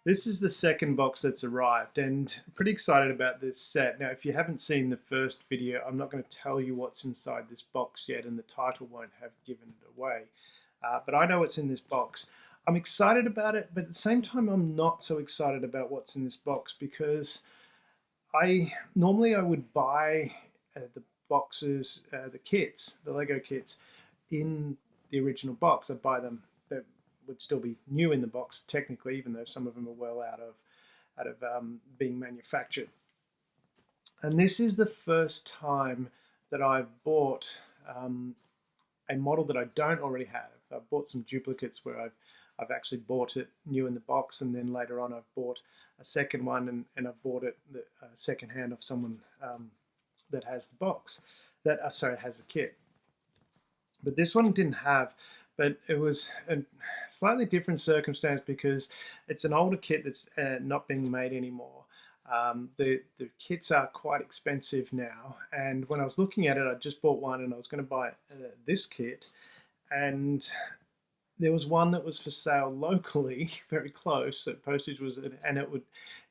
This is the second box that's arrived, and I'm pretty excited about this set. Now, if you haven't seen the first video, I'm not going to tell you what's inside this box yet, and the title won't have given it away. But I know what's in this box. I'm excited about it, but at the same time, I'm not so excited about what's in this box because normally I would buy the boxes, the kits, the Lego kits, in the original box. I'd buy them. They would still be new in the box technically, even though some of them are well out of being manufactured. And this is the first time that I've bought a model that I don't already have. I've bought some duplicates where I've actually bought it new in the box, and then later on I've bought a second one, and I've bought it second hand off someone that has the box, has the kit. But this one didn't have, but it was a slightly different circumstance because it's an older kit that's not being made anymore. The kits are quite expensive now, and when I was looking at it, I just bought one and I was going to buy this kit, and there was one that was for sale locally, very close. So postage was, and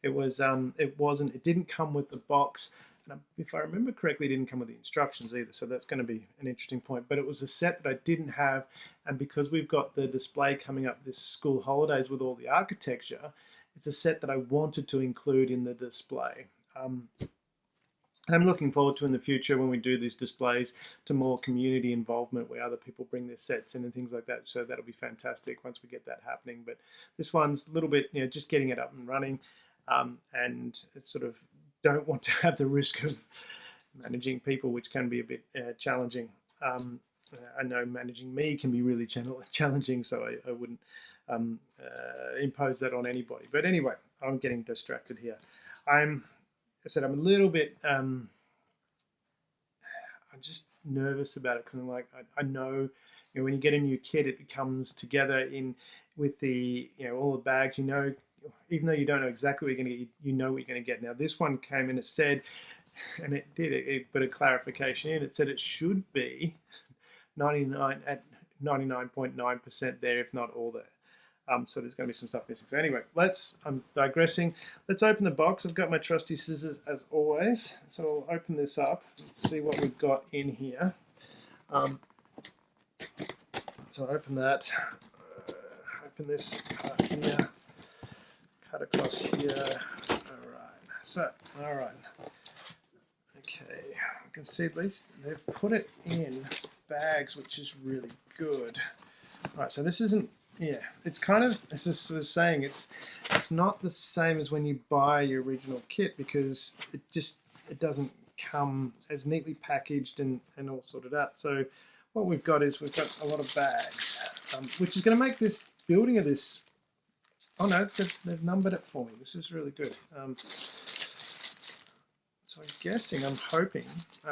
it didn't come with the box. And if I remember correctly, it didn't come with the instructions either. So that's going to be an interesting point. But it was a set that I didn't have, and because we've got the display coming up this school holidays with all the architecture, it's a set that I wanted to include in the display. I'm looking forward to in the future when we do these displays to more community involvement where other people bring their sets in and things like that. So that'll be fantastic once we get that happening. But this one's a little bit, just getting it up and running, and it's sort of don't want to have the risk of managing people, which can be a bit challenging. I know managing me can be really challenging, so I wouldn't impose that on anybody. But anyway, I'm getting distracted here. I'm a little bit, I'm just nervous about it because I'm like, I know, when you get a new kit, it comes together with the, all the bags, even though you don't know exactly what you're going to get, you know what you're going to get. Now, this one came and it said, and it did, it put a clarification in, it said it should be 99.9% there, if not all there. So there's going to be some stuff missing. So anyway, I'm digressing. Let's open the box. I've got my trusty scissors as always. So I'll open this up and see what we've got in here. So open that. Open this part here. Cut across here. All right. Okay, you can see at least they've put it in bags, which is really good. All right, so this isn't, it's kind of, as I was saying, it's not the same as when you buy your original kit because it doesn't come as neatly packaged and all sorted out. So what we've got is we've got a lot of bags, which is going to make this building of this. Oh no, they've numbered it for me. This is really good. So I'm hoping.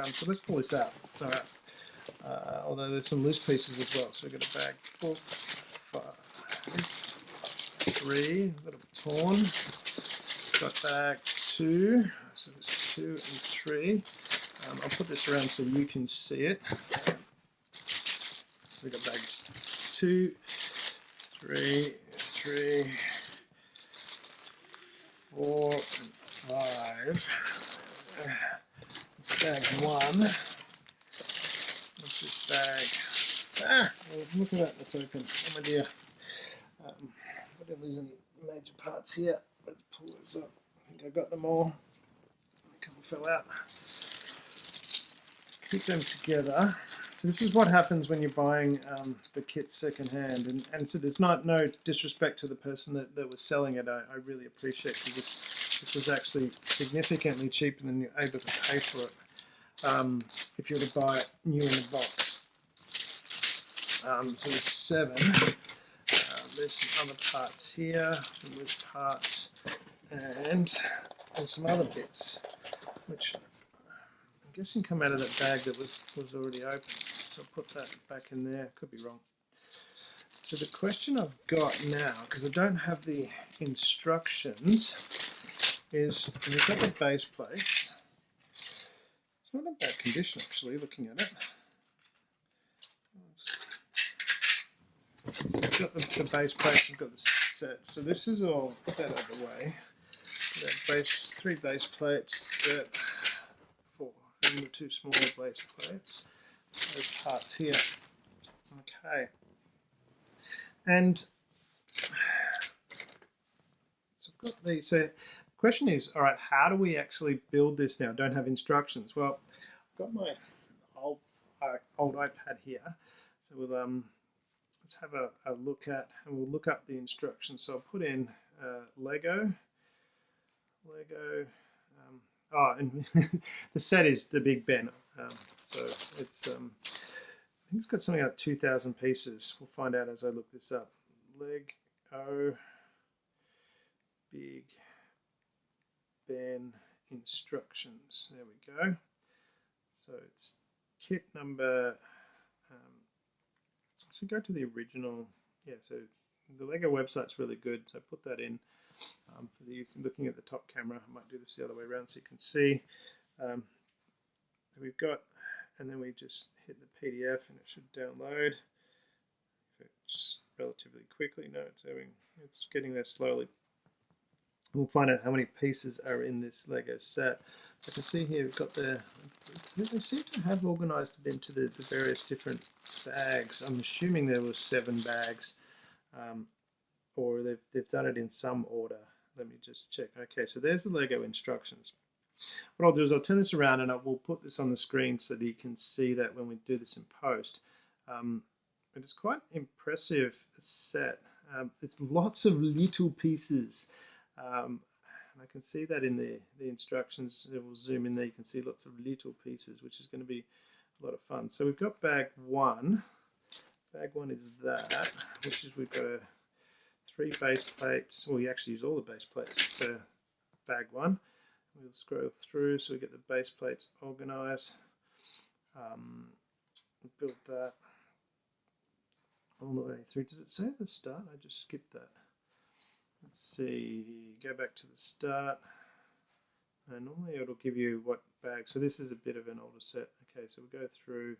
So let's pull this out. All right. Although there's some loose pieces as well. So we've got a bag 4, 5, 3, a little torn. Got bag 2. So there's 2 and 3. I'll put this around so you can see it. So we've got bags 2, 3, 4, and 5. Bag 1. What's this bag? Well, look at that, that's open. Oh my dear. I didn't lose any major parts here. Let's pull those up. I think I got them all. A couple fell out. Keep them together. So this is what happens when you're buying the kit secondhand, and so there's no disrespect to the person that was selling it. I really appreciate because this was actually significantly cheaper than you're able to pay for it if you were to buy it new in the box. So there's 7. There's some other parts here, some loose parts, and there's some other bits, which I'm guessing come out of that bag that was already open. So I'll put that back in there. Could be wrong. So the question I've got now, because I don't have the instructions, is we've got the base plates. It's not in bad condition actually, looking at it. We've got the base plates, we've got the set. So this is all, put that out of the way. Base, 3 base plates set, 4, and the 2 smaller base plates. Those parts here. Okay. And so I've got these. So the question is, all right, how do we actually build this now? Don't have instructions. Well, I've got my old iPad here. So we'll let's have a look at, and we'll look up the instructions. So I'll put in Lego. And the set is the Big Ben. So it's I think it's got something like 2,000 pieces. We'll find out as I look this up. Lego Big Ben instructions. There we go. So it's kit number. So go to the original. Yeah. So the Lego website's really good. So put that in. For these, looking at the top camera, I might do this the other way around so you can see. We've got, and then we just hit the PDF and it should download. It's relatively quickly. No, it's getting there slowly. We'll find out how many pieces are in this Lego set. I can see here we've got they seem to have organized it into the various different bags. I'm assuming there was 7 bags. Or they've done it in some order. Let me just check. Okay, so there's the Lego instructions. What I'll do is I'll turn this around and we'll put this on the screen so that you can see that when we do this in post. It is quite impressive set. It's lots of little pieces. And I can see that in the instructions. We'll zoom in there. You can see lots of little pieces, which is going to be a lot of fun. So we've got bag 1. Bag 1 is that, which is we've got 3 base plates. Well, you actually use all the base plates for bag 1. We'll scroll through so we get the base plates organized. Build that all the way through. Does it say at the start? I just skipped that. Let's see. Go back to the start. And normally it'll give you what bag. So this is a bit of an older set. Okay, so we'll go through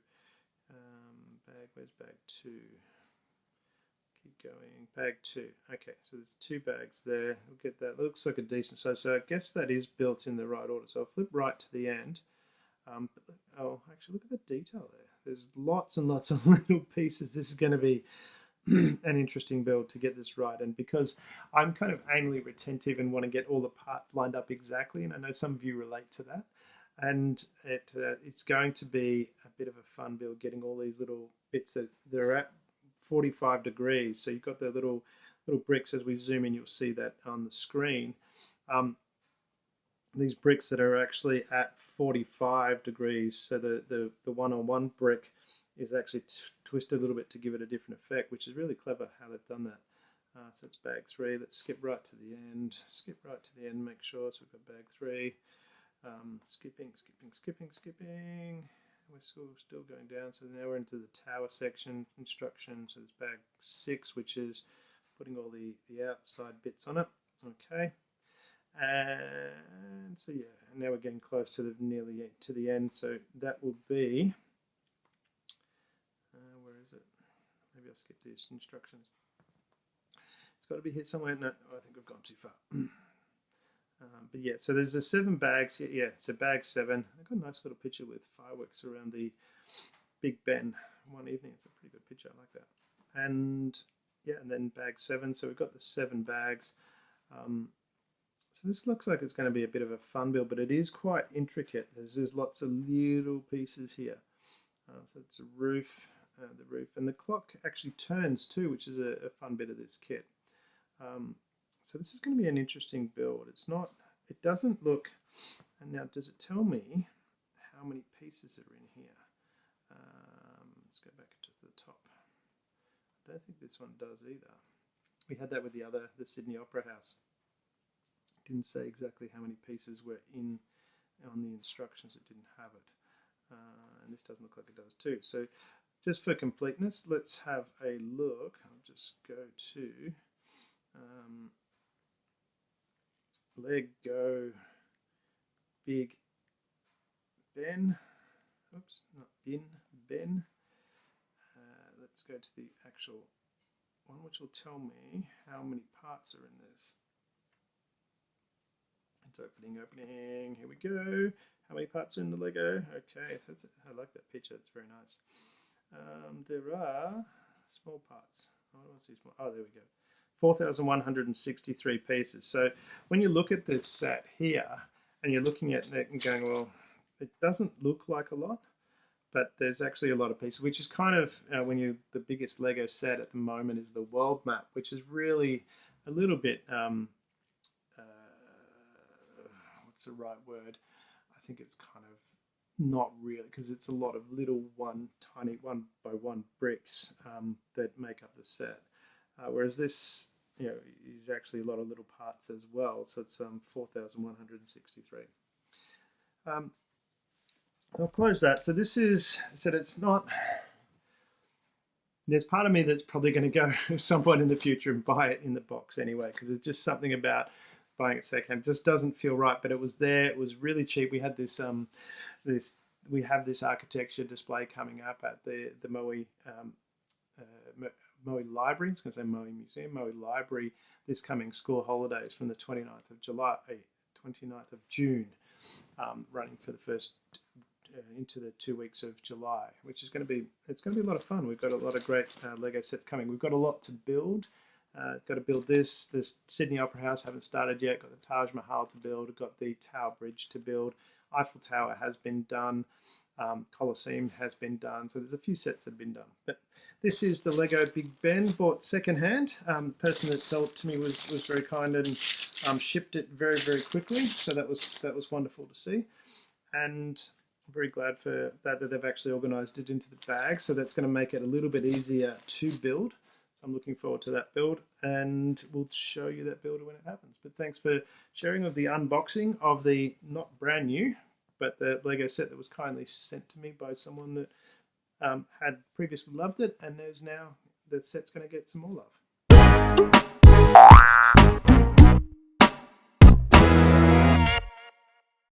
where's bag 2? Keep going. Bag 2. Okay, so there's 2 bags there. We'll get that. Looks like a decent size. So I guess that is built in the right order. So I'll flip right to the end. Oh, actually, look at the detail there. There's lots and lots of little pieces. This is going to be an interesting build to get this right. And because I'm kind of anally retentive and want to get all the parts lined up exactly, and I know some of you relate to that, and it's going to be a bit of a fun build getting all these little bits that they're at 45 degrees. So you've got the little bricks. As we zoom in, you'll see that on the screen. These bricks that are actually at 45 degrees. So the one-on-one brick is actually twisted a little bit to give it a different effect, which is really clever how they've done that. So it's bag 3. Let's skip right to the end. Skip right to the end, make sure. So we've got bag 3. Skipping. We're still going down. So now we're into the tower section instruction. So there's bag 6, which is putting all the outside bits on it. Okay. And so yeah, now we're getting close to nearly to the end. So that will be, where is it? Maybe I'll skip these instructions. It's got to be hit somewhere. No, I think I've gone too far. But yeah, so there's 7 bags. Yeah, so bag 7. I've got a nice little picture with fireworks around the Big Ben one evening. It's a pretty good picture. I like that. And yeah, and then bag 7. So we've got the 7 bags. So this looks like it's going to be a bit of a fun build, but it is quite intricate. There's lots of little pieces here. So it's a roof, the roof, and the clock actually turns too, which is a fun bit of this kit. So this is going to be an interesting build. It doesn't look, and now does it tell me how many pieces are in here? Let's go back to the top. I don't think this one does either. We had that with the Sydney Opera House. It didn't say exactly how many pieces were in on the instructions. It didn't have it. And this doesn't look like it does too. So just for completeness, let's have a look. I'll just go to Lego Big Ben. Oops, not bin, Ben. Let's go to the actual one which will tell me how many parts are in this. It's opening, here we go. How many parts are in the Lego? Okay, so I like that picture, it's very nice. There are small parts. Oh, there we go. 4,163 pieces. So when you look at this set here, and you're looking at it and going, well, it doesn't look like a lot, but there's actually a lot of pieces, which is kind of, the biggest Lego set at the moment is the world map, which is really a little bit, what's the right word? I think it's kind of not really, because it's a lot of little tiny one by one bricks that make up the set. Whereas this, is actually a lot of little parts as well. So it's 4,163. I'll close that. So this is, it's not, there's part of me that's probably going to go at some point in the future and buy it in the box anyway, because it's just something about buying it secondhand. It just doesn't feel right, but it was there. It was really cheap. We had this, we have this architecture display coming up at the Moe Library. I was going to say Moe Museum, Moe Library, this coming school holidays from the 29th of June, running for the first into the 2 weeks of July, which is going to be, it's going to be a lot of fun. We've got a lot of great Lego sets coming. We've got a lot to build. Got to build this Sydney Opera House, haven't started yet. Got the Taj Mahal to build. Got the Tower Bridge to build. Eiffel Tower has been done. Colosseum has been done. So there's a few sets that have been done. But this is the Lego Big Ben, bought secondhand. The person that sold it to me was very kind and shipped it very, very quickly. So that was wonderful to see. And I'm very glad for that they've actually organised it into the bag. So that's going to make it a little bit easier to build. I'm looking forward to that build, and we'll show you that build when it happens. But thanks for sharing of the unboxing of the, not brand new, but the Lego set that was kindly sent to me by someone that had previously loved it, and there's now, the set's going to get some more love.